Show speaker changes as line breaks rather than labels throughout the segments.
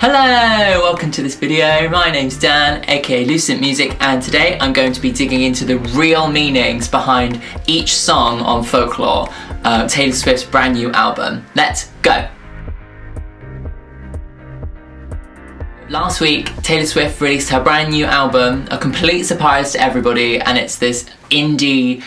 Hello, welcome to this video. My name's Dan, aka Illicit Music, and today I'm going to be digging into the real meanings behind each song on Folklore, Taylor Swift's brand new album. Let's go! Last week, Taylor Swift released her brand new album, a complete surprise to everybody, and it's this indie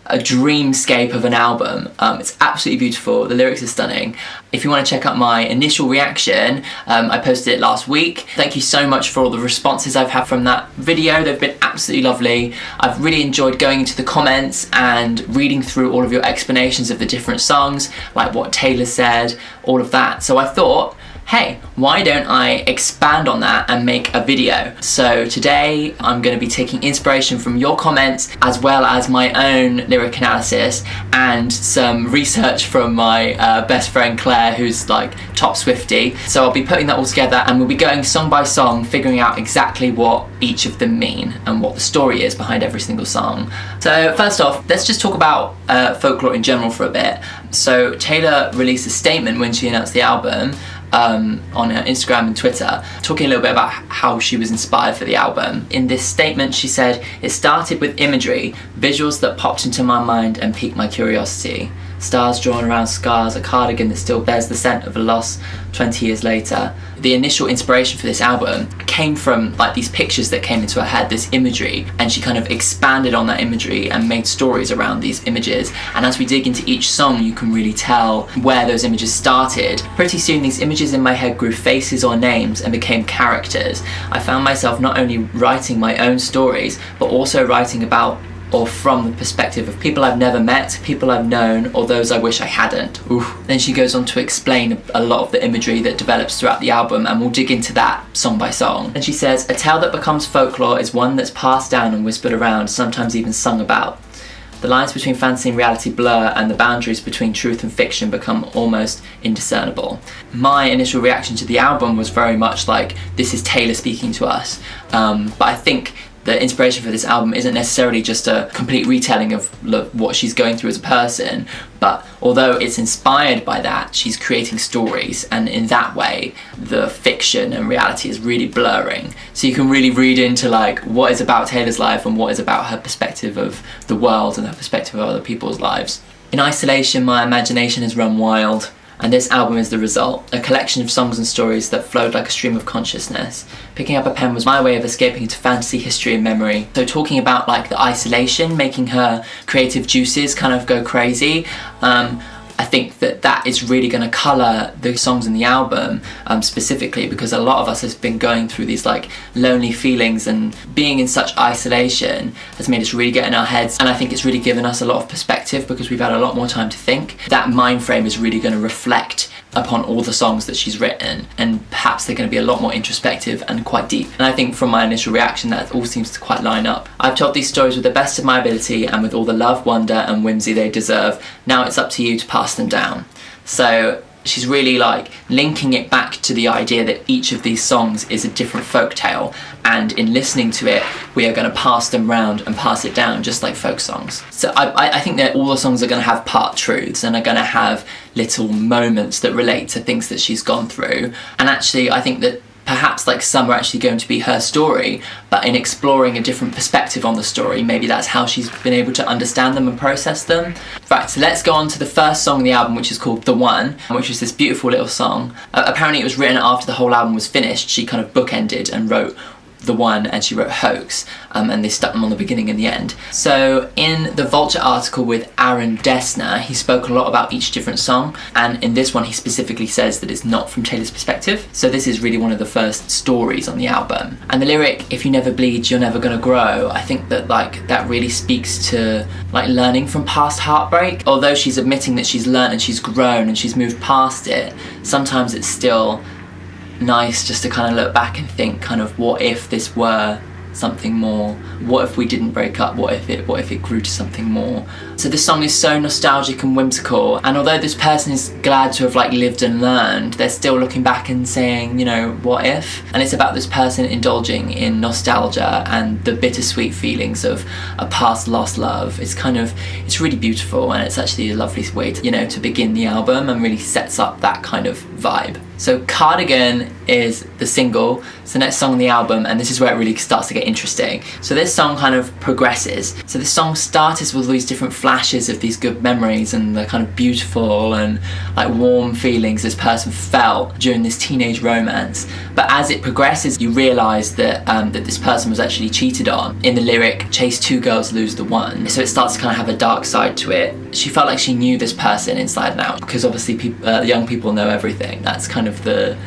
a dreamscape of an album. It's absolutely beautiful, the lyrics are stunning. If you want to check out my initial reaction, I posted it last week. Thank you so much for all the responses I've had from that video, they've been absolutely lovely. I've really enjoyed going into the comments and reading through all of your explanations of the different songs, like what Taylor said, all of that. So I thought, hey, why don't I expand on that and make a video? So today I'm going to be taking inspiration from your comments as well as my own lyric analysis and some research from my best friend Claire, who's like top Swiftie. So I'll be putting that all together and we'll be going song by song, figuring out exactly what each of them mean and what the story is behind every single song. So first off, let's just talk about Folklore in general for a bit. So Taylor released a statement when she announced the album on her Instagram and Twitter, talking a little bit about how she was inspired for the album. In this statement she said, "It started with imagery, visuals that popped into my mind and piqued my curiosity. Stars drawn around scars, a cardigan that still bears the scent of a loss 20 years later." The initial inspiration for this album came from like these pictures that came into her head, this imagery, and she kind of expanded on that imagery and made stories around these images. And as we dig into each song, you can really tell where those images started. Pretty soon these images in my head grew faces or names and became characters. I found myself not only writing my own stories, but also writing about or from the perspective of people I've never met, people I've known, or those I wish I hadn't. Oof. Then she goes on to explain a lot of the imagery that develops throughout the album, and we'll dig into that song by song. And she says, "A tale that becomes folklore is one that's passed down and whispered around, sometimes even sung about. The lines between fantasy and reality blur, and the boundaries between truth and fiction become almost indiscernible." My initial reaction to the album was very much like, this is Taylor speaking to us. But I think the inspiration for this album isn't necessarily just a complete retelling of what she's going through as a person, but although it's inspired by that, she's creating stories, and in that way the fiction and reality is really blurring. So you can really read into like what is about Taylor's life and what is about her perspective of the world and her perspective of other people's lives. "In isolation, my imagination has run wild, and this album is the result, a collection of songs and stories that flowed like a stream of consciousness. Picking up a pen was my way of escaping into fantasy, history and memory." So talking about like the isolation, making her creative juices kind of go crazy, I think that is really going to colour the songs in the album, specifically because a lot of us have been going through these like lonely feelings, and being in such isolation has made us really get in our heads, and I think it's really given us a lot of perspective because we've had a lot more time to think. That mind frame is really going to reflect upon all the songs that she's written, and perhaps they're going to be a lot more introspective and quite deep. And I think from my initial reaction that all seems to quite line up. "I've told these stories with the best of my ability and with all the love, wonder and whimsy they deserve. Now it's up to you to pass them down." So she's really like linking it back to the idea that each of these songs is a different folktale, and in listening to it we are going to pass them round and pass it down just like folk songs. So I think that all the songs are going to have part truths and are going to have little moments that relate to things that she's gone through, and actually I think that perhaps like some are actually going to be her story, but in exploring a different perspective on the story, maybe that's how she's been able to understand them and process them. Right, so let's go on to the first song on the album, which is called "The One," which is this beautiful little song. Apparently it was written after the whole album was finished. She kind of bookended and wrote "The One" and she wrote "Hoax," and they stuck them on the beginning and the end. So in the Vulture article with Aaron Dessner, he spoke a lot about each different song, and in this one he specifically says that it's not from Taylor's perspective. So this is really one of the first stories on the album. And the lyric, "If you never bleed, you're never gonna grow," I think that like that really speaks to like learning from past heartbreak. Although she's admitting that she's learned and she's grown and she's moved past it, sometimes it's still nice just to kind of look back and think kind of, what if this were something more? What if we didn't break up? What if it grew to something more? So this song is so nostalgic and whimsical, and although this person is glad to have like lived and learned, they're still looking back and saying, you know, what if? And it's about this person indulging in nostalgia and the bittersweet feelings of a past lost love. It's really beautiful, and it's actually a lovely way to, you know, to begin the album, and really sets up that kind of vibe. So Cardigan is the single, it's the next song on the album, and this is where it really starts to get interesting. So this song kind of progresses. So this song started with all these different flashes of these good memories and the kind of beautiful and like warm feelings this person felt during this teenage romance. But as it progresses, you realise that that this person was actually cheated on. In the lyric, chase two girls, lose the one. So it starts to kind of have a dark side to it. She felt like she knew this person inside and out, because obviously young people know everything. That's kind of the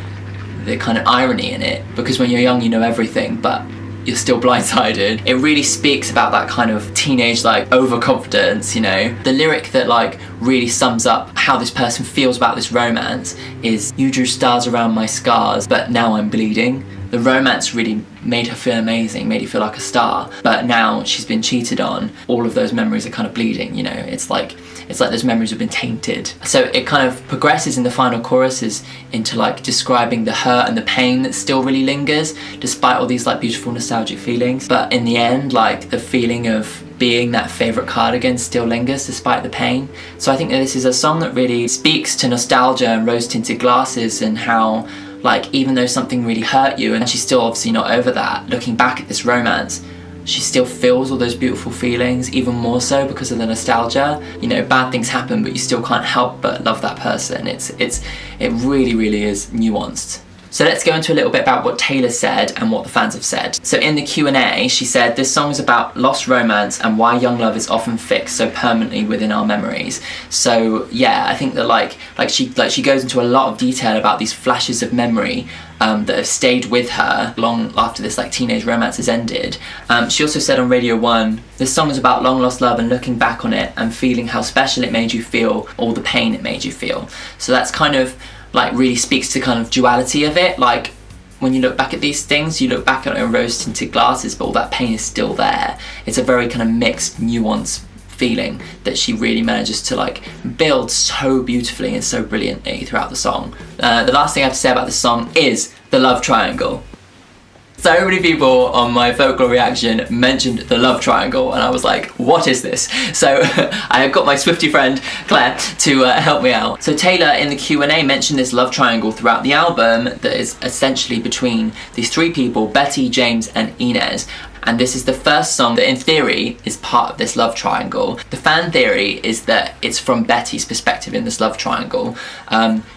kind of irony in it, because when you're young you know everything but you're still blindsided. It really speaks about that kind of teenage like overconfidence, you know. The lyric that like really sums up how this person feels about this romance is, you drew stars around my scars but now I'm bleeding. The romance really made her feel amazing, made her feel like a star, but now she's been cheated on. All of those memories are kind of bleeding, you know. It's like those memories have been tainted. So it kind of progresses in the final choruses into like describing the hurt and the pain that still really lingers despite all these like beautiful nostalgic feelings. But in the end, like the feeling of being that favourite cardigan still lingers despite the pain. So I think that this is a song that really speaks to nostalgia and rose-tinted glasses, and how like even though something really hurt you and she's still obviously not over that, looking back at this romance, she still feels all those beautiful feelings, even more so because of the nostalgia. You know, bad things happen but you still can't help but love that person. It really, really is nuanced. So let's go into a little bit about what Taylor said and what the fans have said. So in the Q&A, she said, this song is about lost romance and why young love is often fixed so permanently within our memories. So yeah, I think that like she goes into a lot of detail about these flashes of memory that have stayed with her long after this like teenage romance has ended. She also said on Radio 1, this song is about long lost love and looking back on it and feeling how special it made you feel, all the pain it made you feel. So that's kind of like really speaks to kind of duality of it. Like when you look back at these things, you look back at it in rose-tinted glasses, but all that pain is still there. It's a very kind of mixed, nuanced feeling that she really manages to like build so beautifully and so brilliantly throughout the song. The last thing I have to say about this song is the love triangle. So many people on my Folklore reaction mentioned the love triangle, and I was like, what is this? So I got my Swiftie friend Claire to help me out. So Taylor in the Q&A mentioned this love triangle throughout the album that is essentially between these three people, Betty, James and Inez. And this is the first song that in theory is part of this love triangle. The fan theory is that it's from Betty's perspective in this love triangle.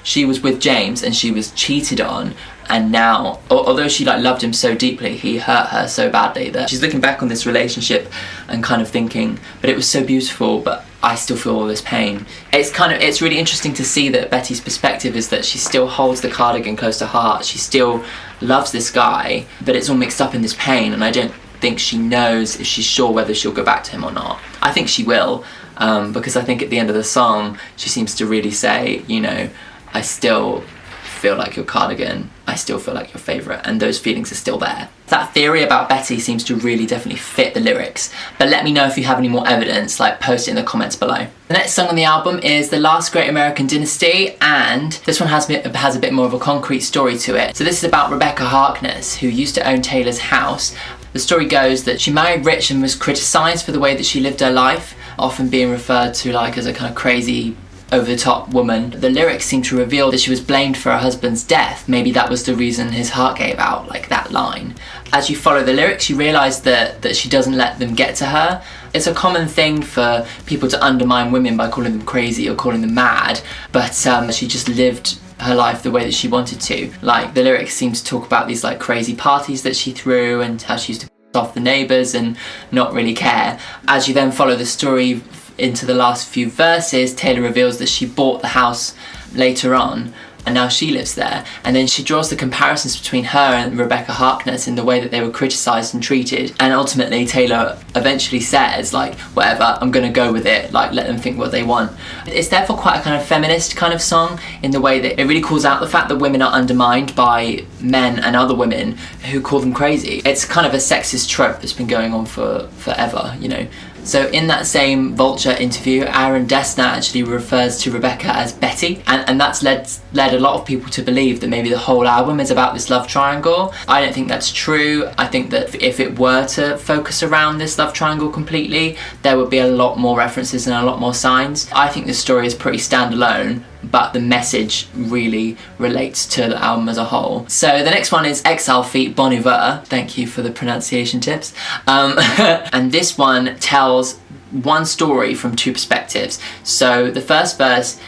She was with James and she was cheated on, and now, although she like loved him so deeply, he hurt her so badly that she's looking back on this relationship and kind of thinking, but it was so beautiful, but I still feel all this pain. It's really interesting to see that Betty's perspective is that she still holds the cardigan close to heart. She still loves this guy, but it's all mixed up in this pain, and I don't think she knows if she's sure whether she'll go back to him or not. I think she will, because I think at the end of the song she seems to really say, you know, I still feel like your cardigan, I still feel like your favourite, and those feelings are still there. That theory about Betty seems to really definitely fit the lyrics, but let me know if you have any more evidence, like post it in the comments below. The next song on the album is The Last Great American Dynasty, and this one has a bit more of a concrete story to it. So this is about Rebecca Harkness, who used to own Taylor's house. The story goes that she married rich and was criticised for the way that she lived her life, often being referred to like as a kind of crazy, over-the-top woman. The lyrics seem to reveal that she was blamed for her husband's death. Maybe that was the reason his heart gave out, like that line. As you follow the lyrics, you realise that she doesn't let them get to her. It's a common thing for people to undermine women by calling them crazy or calling them mad, but she just lived her life the way that she wanted to. Like the lyrics seem to talk about these like crazy parties that she threw and how she used to piss off the neighbours and not really care. As you then follow the story into the last few verses, Taylor reveals that she bought the house later on and now she lives there, and then she draws the comparisons between her and Rebecca Harkness in the way that they were criticised and treated, and ultimately Taylor eventually says like, whatever, I'm gonna go with it, like let them think what they want. It's therefore quite a kind of feminist kind of song in the way that it really calls out the fact that women are undermined by men and other women who call them crazy. It's kind of a sexist trope that's been going on for forever, you know. So in that same Vulture interview, Aaron Dessner actually refers to Rebecca as Betty, and that's led a lot of people to believe that maybe the whole album is about this love triangle. I don't think that's true. I think that if it were to focus around this love triangle completely, there would be a lot more references and a lot more signs. I think this story is pretty standalone, but the message really relates to the album as a whole. So the next one is Exile feat. Bon Iver. Thank you for the pronunciation tips. And this one tells one story from two perspectives. So the first verse,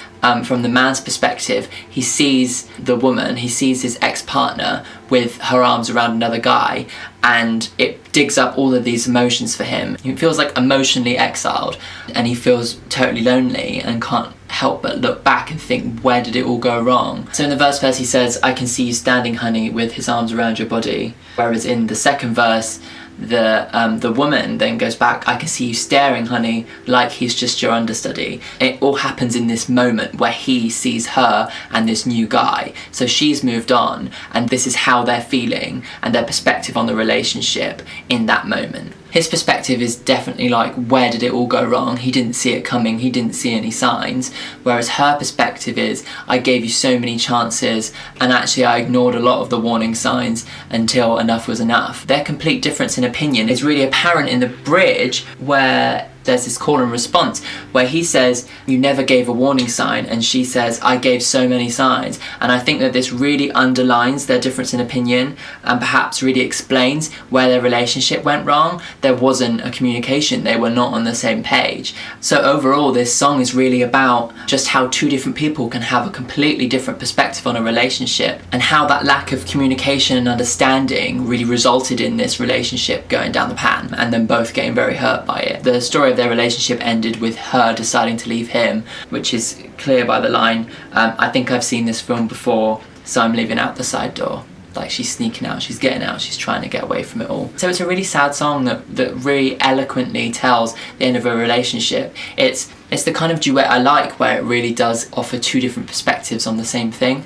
from the man's perspective, he sees the woman, he sees his ex-partner with her arms around another guy, and it digs up all of these emotions for him. He feels like emotionally exiled, and he feels totally lonely and can't help but look back and think, where did it all go wrong? So in the first verse he says, I can see you standing, honey, with his arms around your body. Whereas in the second verse, the woman then goes back, I can see you staring, honey, like he's just your understudy. It all happens in this moment where he sees her and this new guy. So she's moved on, and this is how they're feeling and their perspective on the relationship in that moment. His perspective is definitely like, where did it all go wrong? He didn't see it coming, he didn't see any signs. Whereas her perspective is, I gave you so many chances, and actually I ignored a lot of the warning signs until enough was enough. Their complete difference in opinion is really apparent in the bridge, where there's this call and response where he says, you never gave a warning sign, and she says, I gave so many signs. And I think that this really underlines their difference in opinion, and perhaps really explains where their relationship went wrong. There wasn't a communication, they were not on the same page. So overall, this song is really about just how two different people can have a completely different perspective on a relationship, and how that lack of communication and understanding really resulted in this relationship going down the pan, and then both getting very hurt by it. The story of their relationship ended with her deciding to leave him, which is clear by the line, I think I've seen this film before, so I'm leaving out the side door. Like, she's sneaking out, she's getting out, she's trying to get away from it all. So it's a really sad song that really eloquently tells the end of a relationship. It's the kind of duet I like, where it really does offer two different perspectives on the same thing.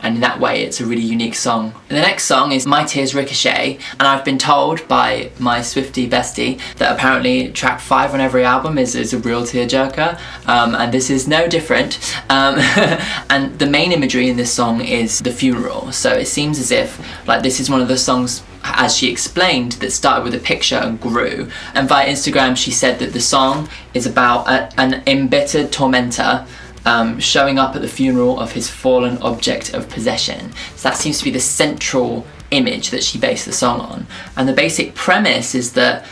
And in that way, it's a really unique song. And the next song is My Tears Ricochet, and I've been told by my Swiftie bestie that apparently track 5 on every album is a real tearjerker, and this is no different. And the main imagery in this song is the funeral, so it seems as if like this is one of the songs, as she explained, that started with a picture and grew. And via Instagram she said that the song is about an embittered tormentor showing up at the funeral of his fallen object of possession. So that seems to be the central image that she based the song on. And the basic premise is that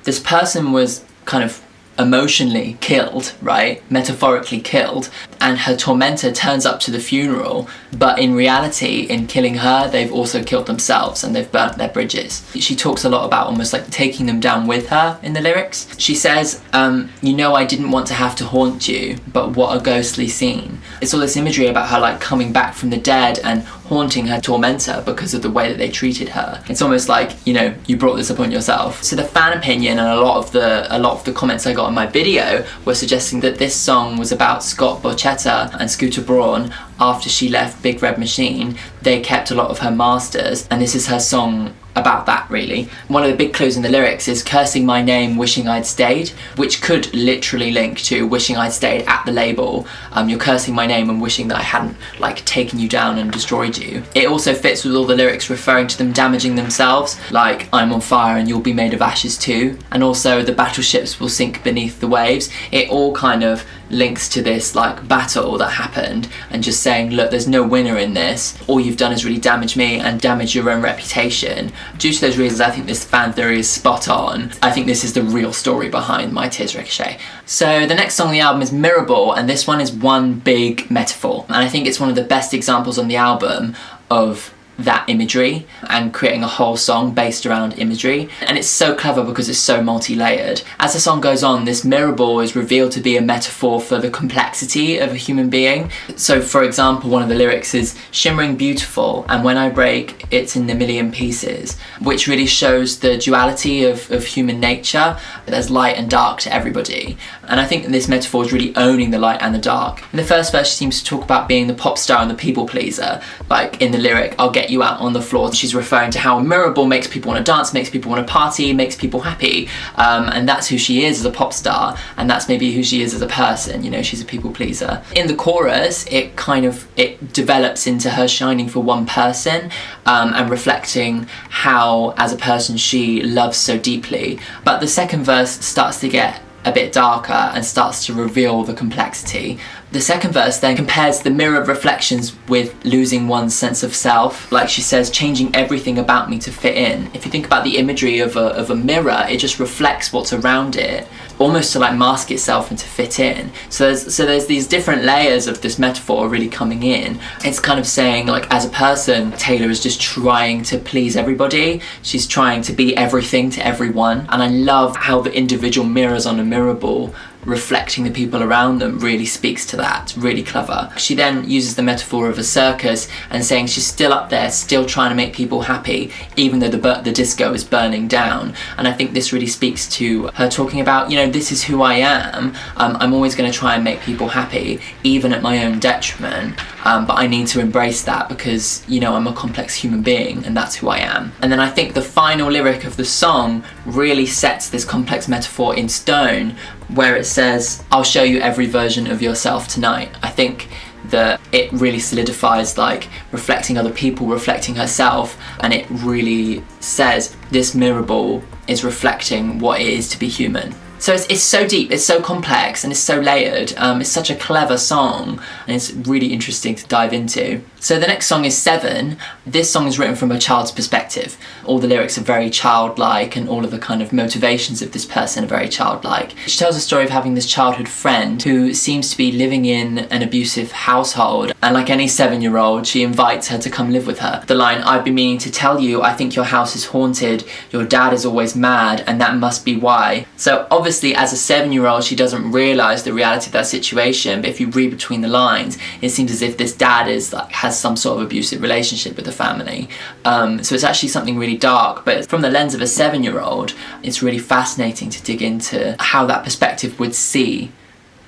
this person was kind of emotionally killed, right? Metaphorically killed, and her tormentor turns up to the funeral, but in reality, in killing her, they've also killed themselves and they've burnt their bridges. She talks a lot about almost like taking them down with her in the lyrics. She says, you know, I didn't want to have to haunt you, but what a ghostly scene. It's all this imagery about her like coming back from the dead and haunting her tormentor because of the way that they treated her. It's almost like, you know, you brought this upon yourself. So the fan opinion and a lot of the comments I got on my video were suggesting that this song was about Scott Borchetta and Scooter Braun. After she left Big Red Machine, they kept a lot of her masters, and this is her song about that, really. One of the big clues in the lyrics is cursing my name, wishing I'd stayed, which could literally link to wishing I'd stayed at the label. You're cursing my name and wishing that I hadn't like taken you down and destroyed you. It also fits with all the lyrics referring to them damaging themselves, like I'm on fire and you'll be made of ashes too, and also the battleships will sink beneath the waves. It all kind of links to this like battle that happened, and just saying, look, there's no winner in this. All you've done is really damage me and damage your own reputation. Due to those reasons, I think this fan theory is spot on. I think this is the real story behind My Tears Ricochet. So the next song on the album is Mirrorball, and this one is one big metaphor. And I think it's one of the best examples on the album of that imagery and creating a whole song based around imagery. And it's so clever because it's so multi-layered. As the song goes on, this mirror ball is revealed to be a metaphor for the complexity of a human being. So for example, one of the lyrics is shimmering beautiful, and when I break it's in a million pieces, which really shows the duality of human nature. There's light and dark to everybody, and I think that this metaphor is really owning the light and the dark. In the first verse she seems to talk about being the pop star and the people pleaser, like in the lyric, I'll get you out on the floor. She's referring to how a mirror ball makes people want to dance, makes people want to party, makes people happy, and that's who she is as a pop star, and that's maybe who she is as a person. You know, she's a people pleaser. In the chorus, it develops into her shining for one person, and reflecting how as a person she loves so deeply. But the second verse starts to get a bit darker and starts to reveal the complexity. The second verse then compares the mirror of reflections with losing one's sense of self. Like she says, changing everything about me to fit in. If you think about the imagery of a mirror, it just reflects what's around it, almost to like mask itself and to fit in. So there's these different layers of this metaphor really coming in. It's kind of saying, like, as a person, Taylor is just trying to please everybody. She's trying to be everything to everyone. And I love how the individual mirrors on a mirror ball reflecting the people around them really speaks to that. It's really clever. She then uses the metaphor of a circus and saying she's still up there, still trying to make people happy, even though the disco is burning down. And I think this really speaks to her talking about, you know, this is who I am. I'm always going to try and make people happy, even at my own detriment. But I need to embrace that because, you know, I'm a complex human being and that's who I am. And then I think the final lyric of the song really sets this complex metaphor in stone, where it says, I'll show you every version of yourself tonight. I think that it really solidifies, like, reflecting other people, reflecting herself, and it really says this mirror ball is reflecting what it is to be human. So it's so deep, it's so complex, and it's so layered. It's such a clever song, and it's really interesting to dive into. So the next song is 7. This song is written from a child's perspective. All the lyrics are very childlike, and all of the kind of motivations of this person are very childlike. She tells a story of having this childhood friend who seems to be living in an abusive household, and like any 7-year-old, she invites her to come live with her. The line, I've been meaning to tell you, I think your house is haunted, your dad is always mad, and that must be why. So obviously, as a 7-year-old, she doesn't realise the reality of that situation, but if you read between the lines, it seems as if this dad has some sort of abusive relationship with the family. So it's actually something really dark, but from the lens of a 7-year-old, it's really fascinating to dig into how that perspective would see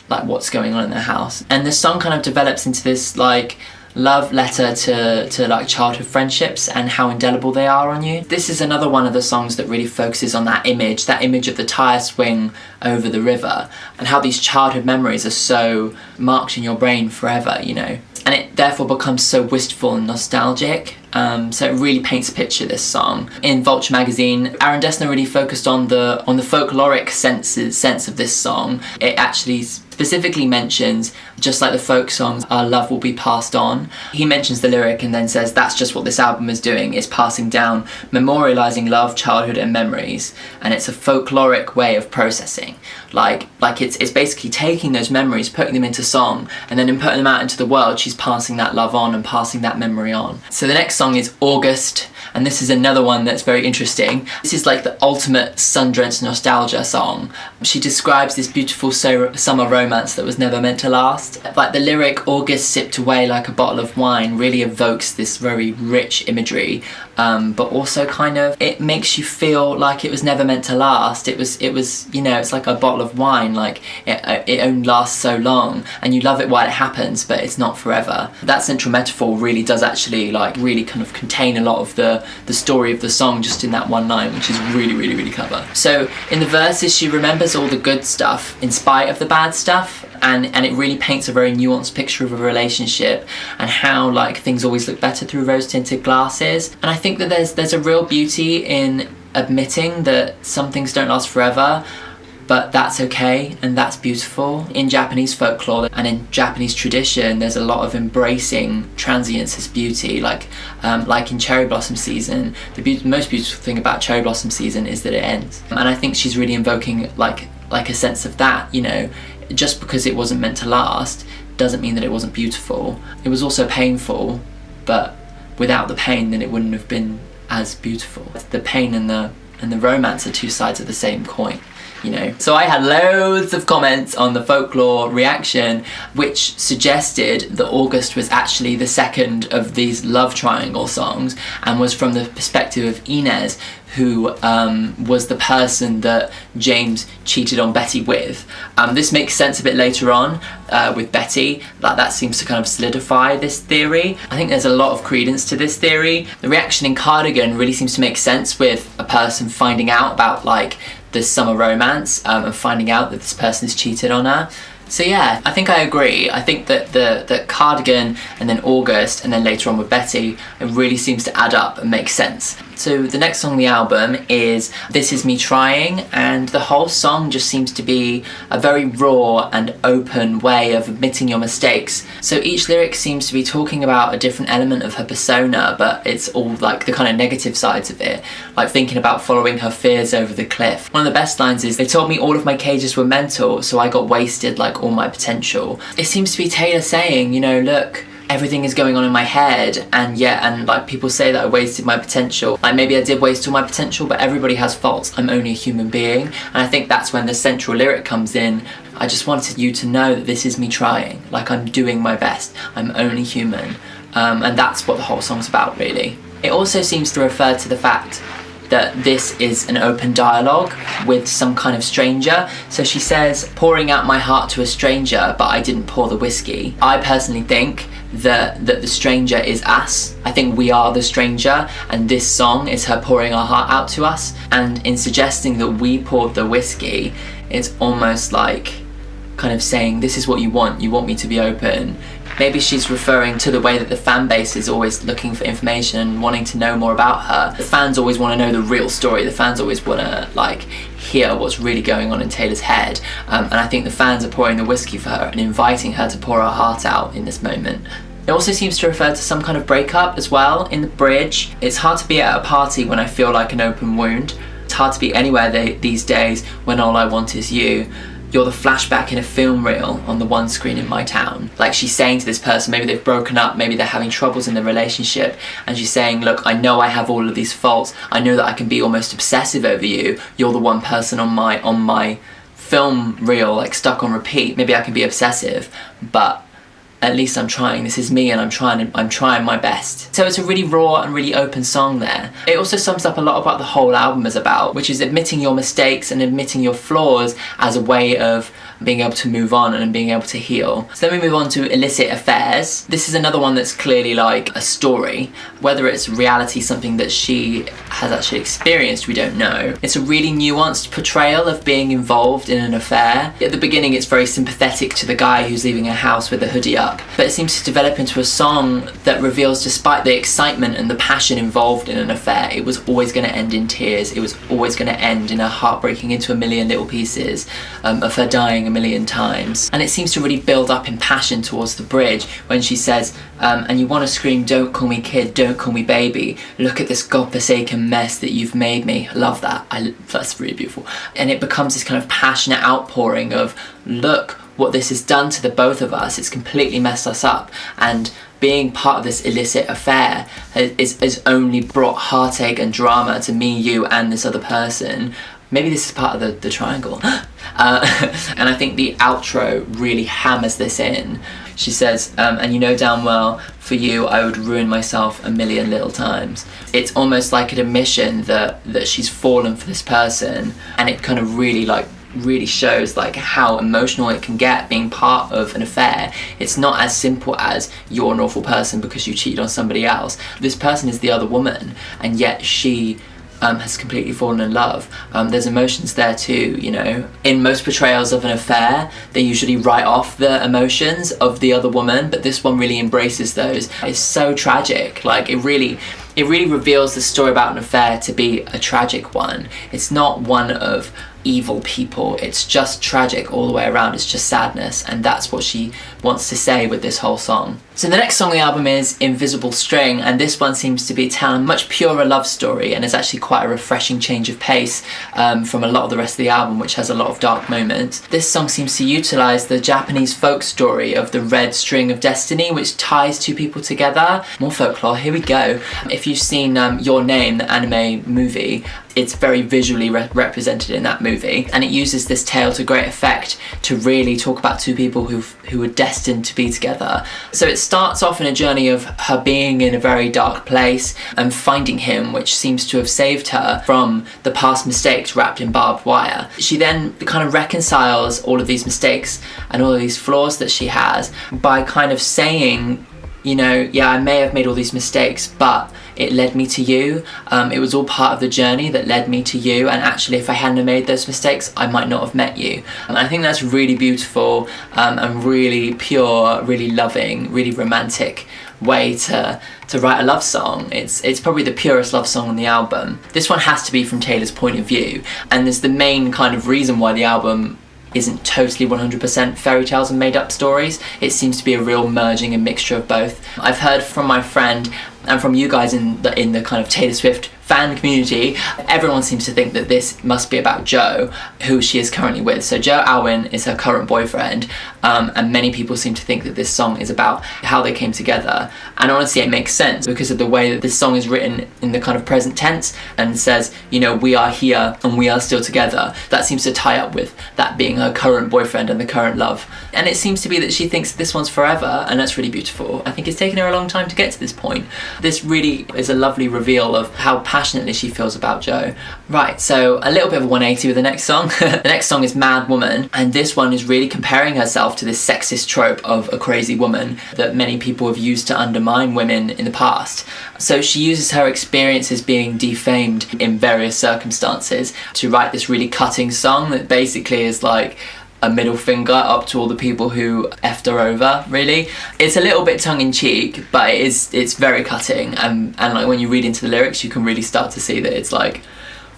like what's going on in their house. And the song kind of develops into this like love letter to like childhood friendships and how indelible they are on you. This is another one of the songs that really focuses on that image of the tire swing over the river, and how these childhood memories are so marked in your brain forever, you know. And it therefore becomes so wistful and nostalgic. So it really paints a picture, this song. In Vulture magazine, Aaron Dessner really focused on the folkloric sense of this song. It actually specifically mentions, just like the folk songs, our love will be passed on. He mentions the lyric and then says that's just what this album is doing, is passing down, memorialising love, childhood and memories. And it's a folkloric way of processing. Like it's basically taking those memories, putting them into song, and then in putting them out into the world, she's passing that love on and passing that memory on. So the next song is August, and this is another one that's very interesting. This is like the ultimate sun-drenched nostalgia song. She describes this beautiful summer romance that was never meant to last. Like the lyric, August sipped away like a bottle of wine, really evokes this very rich imagery, but also kind of, it makes you feel like it was never meant to last. It was, you know, it's like a bottle of wine, like it only lasts so long, and you love it while it happens, but it's not forever. That central metaphor really does actually like really kind of contain a lot of the story of the song just in that one line, which is really, really, really clever. So in the verses, she remembers all the good stuff in spite of the bad stuff, and it really paints a very nuanced picture of a relationship and how like things always look better through rose-tinted glasses. And I think that there's a real beauty in admitting that some things don't last forever, but that's okay and that's beautiful. In Japanese folklore and in Japanese tradition, there's a lot of embracing transience as beauty. Like in cherry blossom season, the most beautiful thing about cherry blossom season is that it ends. And I think she's really invoking like a sense of that, you know, just because it wasn't meant to last doesn't mean that it wasn't beautiful. It was also painful, but without the pain, then it wouldn't have been as beautiful. The pain and the romance are two sides of the same coin, you know. So I had loads of comments on the Folklore reaction, which suggested that August was actually the second of these love triangle songs and was from the perspective of Inez, who was the person that James cheated on Betty with. This makes sense a bit later on with Betty. That seems to kind of solidify this theory. I think there's a lot of credence to this theory. The reaction in Cardigan really seems to make sense with a person finding out about like this summer romance and finding out that this person has cheated on her. So yeah, I think I agree. I think that the Cardigan and then August and then later on with Betty, it really seems to add up and make sense. So the next song on the album is This Is Me Trying, and the whole song just seems to be a very raw and open way of admitting your mistakes. So each lyric seems to be talking about a different element of her persona, but it's all like the kind of negative sides of it, like thinking about following her fears over the cliff. One of the best lines is, they told me all of my cages were mental, so I got wasted like all my potential. It seems to be Taylor saying, you know, look, everything is going on in my head, and like people say that I wasted my potential. Like maybe I did waste all my potential, but everybody has faults. I'm only a human being. And I think that's when the central lyric comes in. I just wanted you to know that this is me trying. Like I'm doing my best. I'm only human. And that's what the whole song's about, really. It also seems to refer to the fact that this is an open dialogue with some kind of stranger. So she says, pouring out my heart to a stranger, but I didn't pour the whiskey. I personally think that the stranger is us. I think we are the stranger, and this song is her pouring our heart out to us. And in suggesting that we poured the whiskey, it's almost like kind of saying, this is what you want me to be open. Maybe she's referring to the way that the fan base is always looking for information and wanting to know more about her. The fans always want to know the real story. The fans always want to like hear what's really going on in Taylor's head. And I think the fans are pouring the whiskey for her and inviting her to pour her heart out in this moment. It also seems to refer to some kind of breakup as well in the bridge. It's hard to be at a party when I feel like an open wound. It's hard to be anywhere these days when all I want is you. You're the flashback in a film reel on the one screen in my town. Like she's saying to this person, maybe they've broken up, maybe they're having troubles in the relationship, and she's saying, look, I know I have all of these faults. I know that I can be almost obsessive over you. You're the one person on my film reel, like stuck on repeat. Maybe I can be obsessive, but at least I'm trying. This is me, and I'm trying my best. So it's a really raw and really open song there. It also sums up a lot about the whole album is about, which is admitting your mistakes and admitting your flaws as a way of being able to move on and being able to heal. So then we move on to Illicit Affairs. This is another one that's clearly like a story. Whether it's reality, something that she has actually experienced, we don't know. It's a really nuanced portrayal of being involved in an affair. At the beginning it's very sympathetic to the guy who's leaving a house with a hoodie up, but it seems to develop into a song that reveals, despite the excitement and the passion involved in an affair, it was always going to end in tears. It was always going to end in her heart breaking into a million little pieces, of her dying a million times. And it seems to really build up in passion towards the bridge when she says, and you want to scream, don't call me kid, don't call me baby, look at this godforsaken mess that you've made me. I love that. That's really beautiful. And it becomes this kind of passionate outpouring of, look what this has done to the both of us. It's completely messed us up, and being part of this illicit affair has only brought heartache and drama to me, you, and this other person. Maybe this is part of the triangle. And I think the outro really hammers this in. She says, and you know damn well, for you I would ruin myself a million little times. It's almost like an admission that she's fallen for this person, and it kind of really shows like how emotional it can get being part of an affair. It's not as simple as you're an awful person because you cheated on somebody else. This person is the other woman, and yet she has completely fallen in love. There's emotions there too, you know. In most portrayals of an affair, they usually write off the emotions of the other woman, but this one really embraces those. It's so tragic. Like it really reveals the story about an affair to be a tragic one. It's not one of evil people, it's just tragic all the way around. It's just sadness, and that's what she wants to say with this whole song. So the next song on the album is Invisible String, and this one seems to be telling a much purer love story, and it's actually quite a refreshing change of pace from a lot of the rest of the album, which has a lot of dark moments. This song seems to utilise the Japanese folk story of the red string of destiny, which ties two people together. More folklore, here we go. If you've seen Your Name, the anime movie, it's very visually represented in that movie, and it uses this tale to great effect to really talk about two people who were destined to be together. So it starts off in a journey of her being in a very dark place and finding him, which seems to have saved her from the past mistakes wrapped in barbed wire. She then kind of reconciles all of these mistakes and all of these flaws that she has by kind of saying, you know, yeah, I may have made all these mistakes, but it led me to you. It was all part of the journey that led me to you, and actually if I hadn't have made those mistakes, I might not have met you. And I think that's really beautiful, and really pure, really loving, really romantic way to write a love song. It's probably the purest love song on the album. This one has to be from Taylor's point of view, and there's the main kind of reason why the album isn't totally 100% fairy tales and made up stories. It seems to be a real merging and mixture of both. I've heard from my friend and from you guys in the kind of Taylor Swift fan community, everyone seems to think that this must be about Joe, who she is currently with. So Joe Alwyn is her current boyfriend, and many people seem to think that this song is about how they came together. And honestly, it makes sense because of the way that this song is written in the kind of present tense and says, you know, we are here and we are still together. That seems to tie up with that being her current boyfriend and the current love. And it seems to be that she thinks this one's forever, and that's really beautiful. I think it's taken her a long time to get to this point. This really is a lovely reveal of how passionately she feels about Joe. Right, so a little bit of a 180 with the next song. The next song is Mad Woman, and this one is really comparing herself to this sexist trope of a crazy woman that many people have used to undermine women in the past. So she uses her experiences being defamed in various circumstances to write this really cutting song that basically is like a middle finger up to all the people who effed her over, really. It's a little bit tongue-in-cheek, but it's very cutting, and like when you read into the lyrics, you can really start to see that it's like,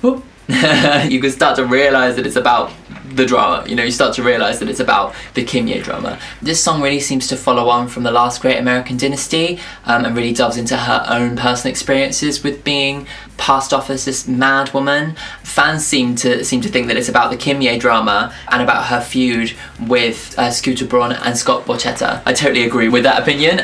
whoop. You can start to realise that it's about the drama, you know, you start to realise that it's about the Kimye drama. This song really seems to follow on from the last great American dynasty, and really delves into her own personal experiences with being passed off as this mad woman. Fans seem to think that it's about the Kimye drama and about her feud with Scooter Braun and Scott Borchetta. I totally agree with that opinion,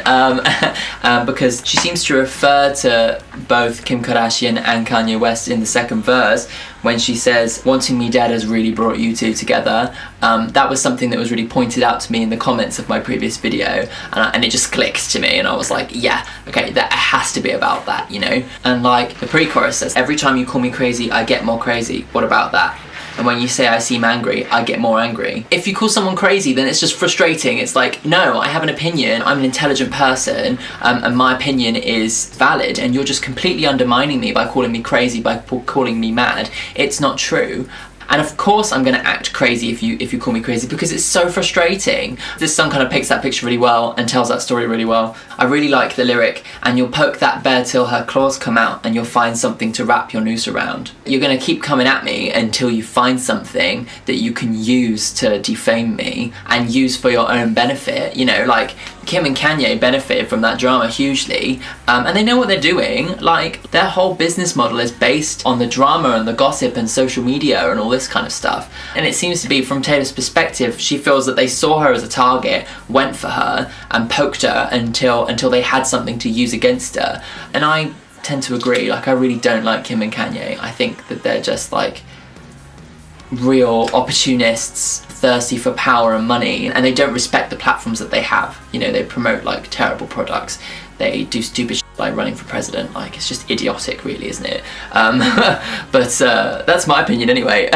because she seems to refer to both Kim Kardashian and Kanye West in the second verse when she says, "Wanting me dead has really brought you two together." That was something that was really pointed out to me in the comments of my previous video, and it just clicked to me, and I was like, yeah, okay, that has to be about that, you know? And like the pre-chorus says, "Every time you call me crazy, I get more crazy." What about that? And when you say I seem angry, I get more angry. If you call someone crazy, then it's just frustrating. It's like, no, I have an opinion, I'm an intelligent person, and my opinion is valid, and you're just completely undermining me by calling me crazy, by calling me mad. It's not true. And of course I'm going to act crazy if you call me crazy, because it's so frustrating. This song kind of picks that picture really well and tells that story really well. I really like the lyric, "And you'll poke that bear till her claws come out, and you'll find something to wrap your noose around." You're going to keep coming at me until you find something that you can use to defame me and use for your own benefit. You know, like Kim and Kanye benefited from that drama hugely, and they know what they're doing. Like, their whole business model is based on the drama and the gossip and social media and all this kind of stuff. And it seems to be, from Taylor's perspective, she feels that they saw her as a target, went for her, and poked her until they had something to use against her. And I tend to agree. Like, I really don't like Kim and Kanye. I think that they're just like real opportunists, thirsty for power and money, and they don't respect the platforms that they have. You know, they promote like terrible products, they do stupid shit like running for president. Like, it's just idiotic, really, isn't it? But that's my opinion anyway.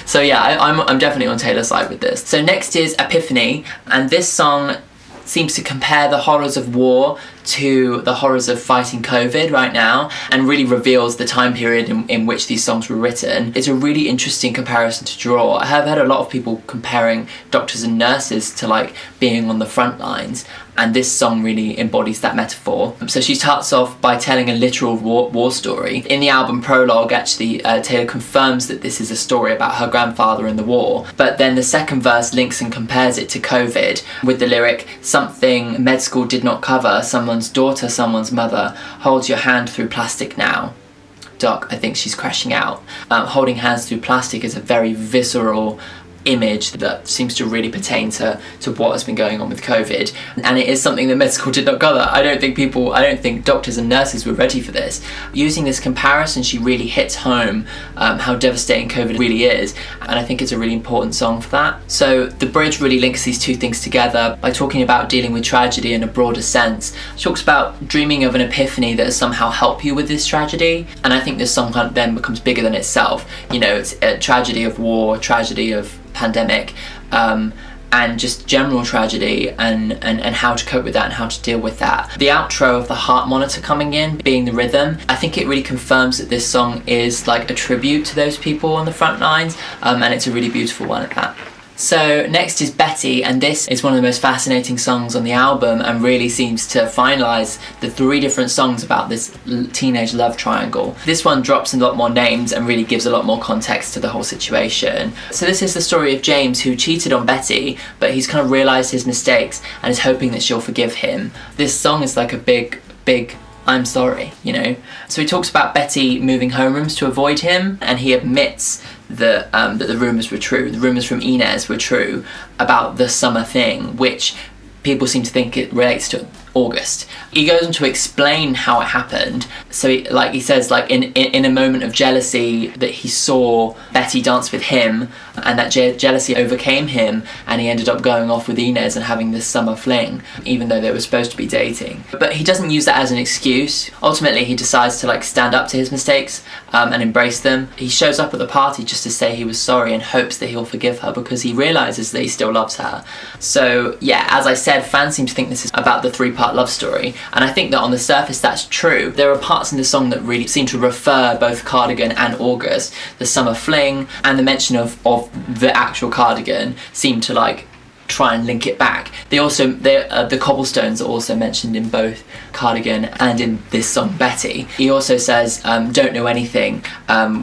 So yeah, I'm definitely on Taylor's side with this. So next is Epiphany, and this song seems to compare the horrors of war to the horrors of fighting COVID right now, and really reveals the time period in which these songs were written. It's a really interesting comparison to draw. I have heard a lot of people comparing doctors and nurses to like being on the front lines, and this song really embodies that metaphor. So she starts off by telling a literal war story. In the album prologue, actually, Taylor confirms that this is a story about her grandfather in the war, but then the second verse links and compares it to COVID with the lyric, "Something med school did not cover, someone's daughter, someone's mother, holds your hand through plastic now." Doc, I think she's crashing out. Holding hands through plastic is a very visceral image that seems to really pertain to what has been going on with COVID, and it is something that med school did not cover. I don't think doctors and nurses were ready for this. Using this comparison, she really hits home how devastating COVID really is, and I think it's a really important song for that. So the bridge really links these two things together by talking about dealing with tragedy in a broader sense. She talks about dreaming of an epiphany that has somehow helped you with this tragedy, and I think this song kind of then becomes bigger than itself. You know, it's a tragedy of war, tragedy of pandemic, and just general tragedy and how to cope with that and how to deal with that. The outro of the heart monitor coming in, being the rhythm, I think it really confirms that this song is like a tribute to those people on the front lines, and it's a really beautiful one at that. So next is Betty, and this is one of the most fascinating songs on the album and really seems to finalise the 3 different songs about this teenage love triangle. This one drops a lot more names and really gives a lot more context to the whole situation. So this is the story of James, who cheated on Betty, but he's kind of realised his mistakes and is hoping that she'll forgive him. This song is like a big I'm sorry, you know? So he talks about Betty moving homerooms to avoid him, and he admits that the rumours were true. The rumours from Inez were true about the summer thing, which people seem to think it relates to August. He goes on to explain how it happened. So he says like in a moment of jealousy that he saw Betty dance with him, and that jealousy overcame him, and he ended up going off with Inez and having this summer fling, even though they were supposed to be dating. But he doesn't use that as an excuse. Ultimately, he decides to like stand up to his mistakes and embrace them. He shows up at the party just to say he was sorry and hopes that he'll forgive her because he realises that he still loves her. So yeah, as I said, fans seem to think this is about the 3-part love story, and I think that on the surface that's true. There are parts in the song that really seem to refer both Cardigan and August. The summer fling and the mention of the actual Cardigan seem to like try and link it back. The cobblestones are also mentioned in both Cardigan and in this song Betty. He also says don't know anything,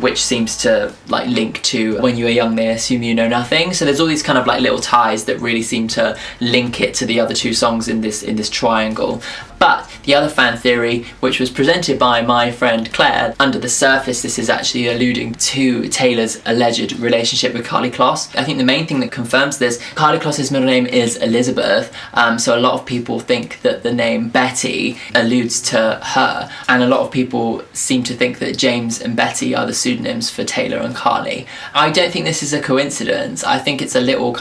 which seems to like link to when you are young they assume you know nothing. So there's all these kind of like little ties that really seem to link it to the other 2 songs in this triangle. But the other fan theory, which was presented by my friend Claire, under the surface this is actually alluding to Taylor's alleged relationship with Karlie Kloss. I think the main thing that confirms this, Karlie Kloss's middle name is Elizabeth, so a lot of people think that the name Betty alludes to her, and a lot of people seem to think that James and Betty are the pseudonyms for Taylor and Karlie. I don't think this is a coincidence. I think it's a little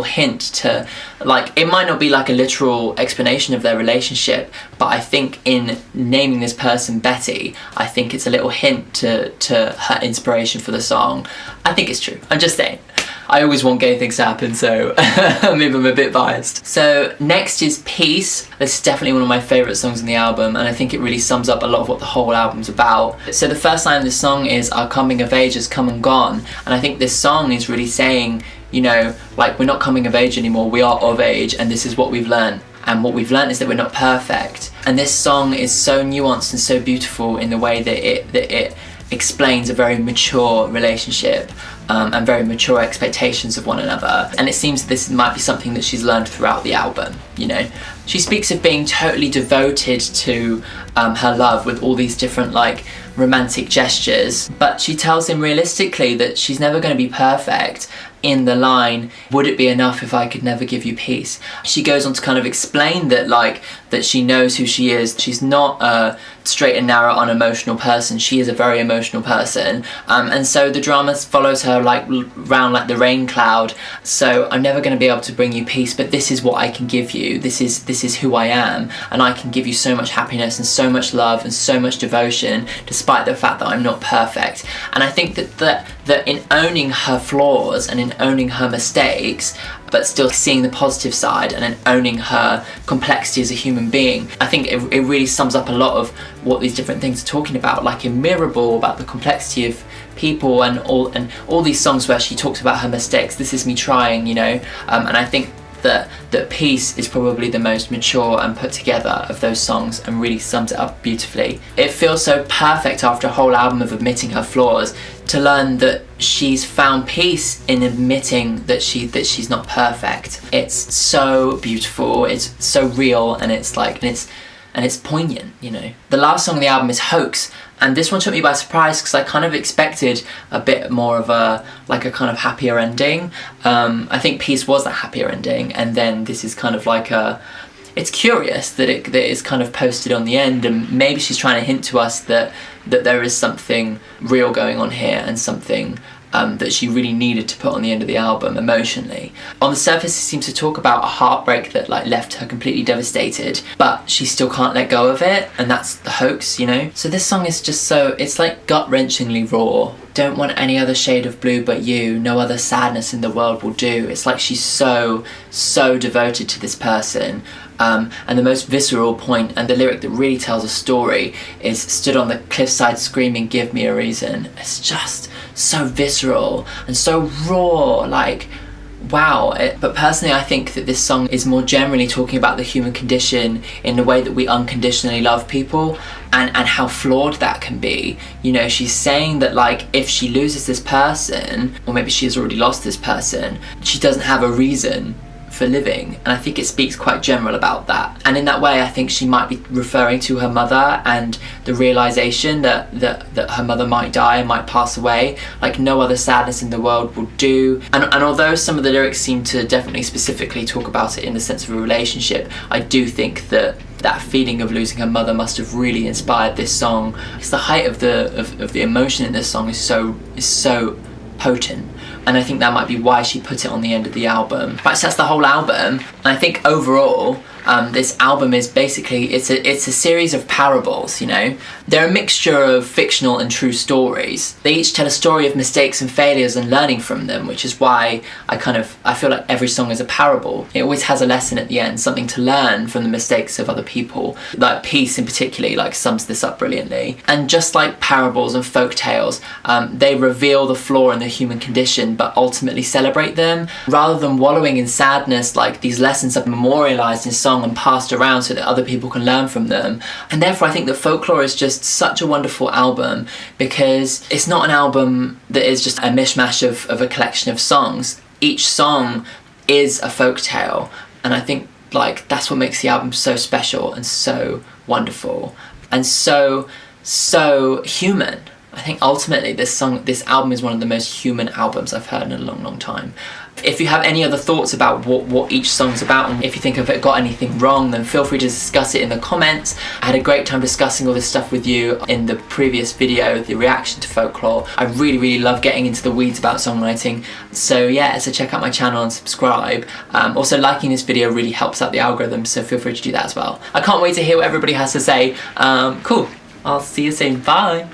hint to, like, it might not be like a literal explanation of their relationship, but I think in naming this person Betty, I think it's a little hint to her inspiration for the song. I think it's true. I'm just saying. I always want gay things to happen, so maybe I'm a bit biased. So next is Peace. This is definitely one of my favourite songs on the album, and I think it really sums up a lot of what the whole album's about. So the first line of this song is "Our coming of age has come and gone," and I think this song is really saying, you know, like, we're not coming of age anymore, we are of age, and this is what we've learned. And what we've learned is that we're not perfect. And this song is so nuanced and so beautiful in the way that it explains a very mature relationship and very mature expectations of one another. And it seems this might be something that she's learned throughout the album, you know. She speaks of being totally devoted to her love with all these different like romantic gestures, but she tells him realistically that she's never going to be perfect. In the line, "Would it be enough if I could never give you peace?" She goes on to kind of explain that that she knows who she is. She's not a straight and narrow unemotional person. She is a very emotional person, and so the drama follows her like round like the rain cloud. So I'm never going to be able to bring you peace, but this is what I can give you. This is who I am, and I can give you so much happiness and so much love and so much devotion, despite the fact that I'm not perfect. And I think that in owning her flaws and in owning her mistakes, but still seeing the positive side and in owning her complexity as a human being, I think it really sums up a lot of what these different things are talking about, like in Mirrorball, about the complexity of people, and all these songs where she talks about her mistakes. This is me trying, you know, and I think that Peace is probably the most mature and put together of those songs and really sums it up beautifully. It feels so perfect after a whole album of admitting her flaws to learn that she's found peace in admitting that she's not perfect. It's so beautiful, it's so real, and it's poignant, you know. The last song on the album is Hoax, and this one took me by surprise because I kind of expected a bit more of a kind of happier ending. I think Peace was that happier ending, and then this is kind of like it's curious that it is kind of posted on the end, and maybe she's trying to hint to us that there is something real going on here and something that she really needed to put on the end of the album emotionally. On the surface, it seems to talk about a heartbreak that like left her completely devastated, but she still can't let go of it, and that's the hoax, you know? So this song is just so, it's like gut-wrenchingly raw. Don't want any other shade of blue but you, no other sadness in the world will do. It's like she's so devoted to this person. And the most visceral point, and the lyric that really tells a story, is stood on the cliffside screaming, give me a reason. It's just so visceral and so raw, like, wow. But personally, I think that this song is more generally talking about the human condition in the way that we unconditionally love people, and how flawed that can be. You know, she's saying that like if she loses this person, or maybe she has already lost this person, she doesn't have a reason for living, and I think it speaks quite general about that. And in that way, I think she might be referring to her mother and the realization that her mother might die and might pass away, like no other sadness in the world will do. And although some of the lyrics seem to definitely specifically talk about it in the sense of a relationship, I do think that that feeling of losing her mother must have really inspired this song. It's the height of the emotion in this song is so potent. And I think that might be why she put it on the end of the album. Right, so that's the whole album. And I think overall, this album is basically, it's a series of parables, you know? They're a mixture of fictional and true stories. They each tell a story of mistakes and failures and learning from them, which is why I feel like every song is a parable. It always has a lesson at the end, something to learn from the mistakes of other people. Like Peace in particular, like sums this up brilliantly. And just like parables and folk tales, they reveal the flaw in the human condition, but ultimately celebrate them. Rather than wallowing in sadness, like these lessons are memorialized in song and passed around so that other people can learn from them. And therefore I think that Folklore is just such a wonderful album, because it's not an album that is just a mishmash of a collection of songs. Each song is a folk tale, and I think like that's what makes the album so special and so wonderful and so human. I think ultimately this album is one of the most human albums I've heard in a long time. If you have any other thoughts about what each song's about, and if you think I've got anything wrong, then feel free to discuss it in the comments. I had a great time discussing all this stuff with you in the previous video, the reaction to Folklore. I really love getting into the weeds about songwriting. So yeah, so check out my channel and subscribe. Also liking this video really helps out the algorithm, so feel free to do that as well. I can't wait to hear what everybody has to say. Cool, I'll see you soon, bye.